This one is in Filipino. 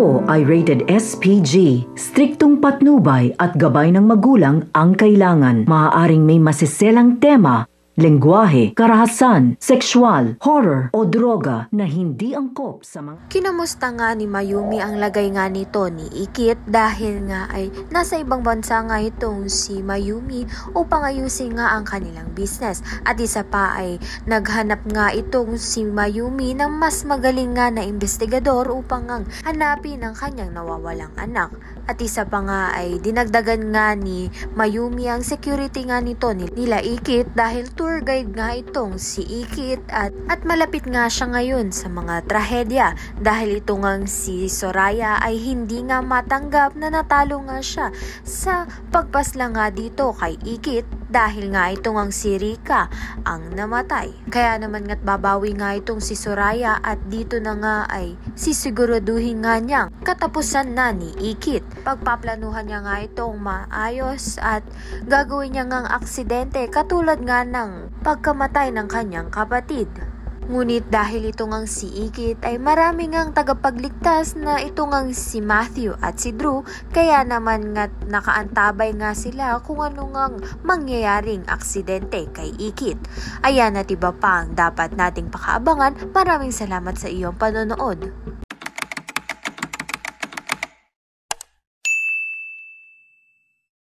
ito ay rated SPG. Striktong patnubay at gabay ng magulang ang kailangan. Maaaring may masiselang tema, lengguwahe, karahasan, sexual, horror o droga na hindi angkop sa mga... Kinamusta nga ni Mayumi ang lagay nga nito ni Ikit dahil nga ay nasa ibang bansa nga itong si Mayumi upang ayusin nga ang kanilang business. At isa pa ay naghanap nga itong si Mayumi ng mas magaling nga na investigador upang nga hanapin ang kanyang nawawalang anak. At isa pa nga ay dinagdagan nga ni Mayumi ang security nga nito nila Ikit dahil tour guide nga itong si Ikit at malapit nga siya ngayon sa mga trahedya dahil ito ngang si Soraya ay hindi nga matanggap na natalo nga siya sa pagpaslang nga dito kay Ikit dahil nga ito ngang si Rika ang namatay. Kaya naman nga't babawi nga itong si Soraya at dito na nga ay sisiguraduhin nga niyang katapusan na ni Ikit. Pagpaplanuhan niya nga itong maayos at gagawin niya ngang aksidente katulad nga ng pagkamatay ng kanyang kapatid. Ngunit dahil ito ngang si Ikit ay marami ngang tagapagligtas na ito ngang si Matthew at si Drew, kaya naman nga nakaantabay nga sila kung ano ngang mangyayaring aksidente kay Ikit. Ayan at iba pa ang dapat nating pakaabangan. Maraming salamat sa iyong panonood.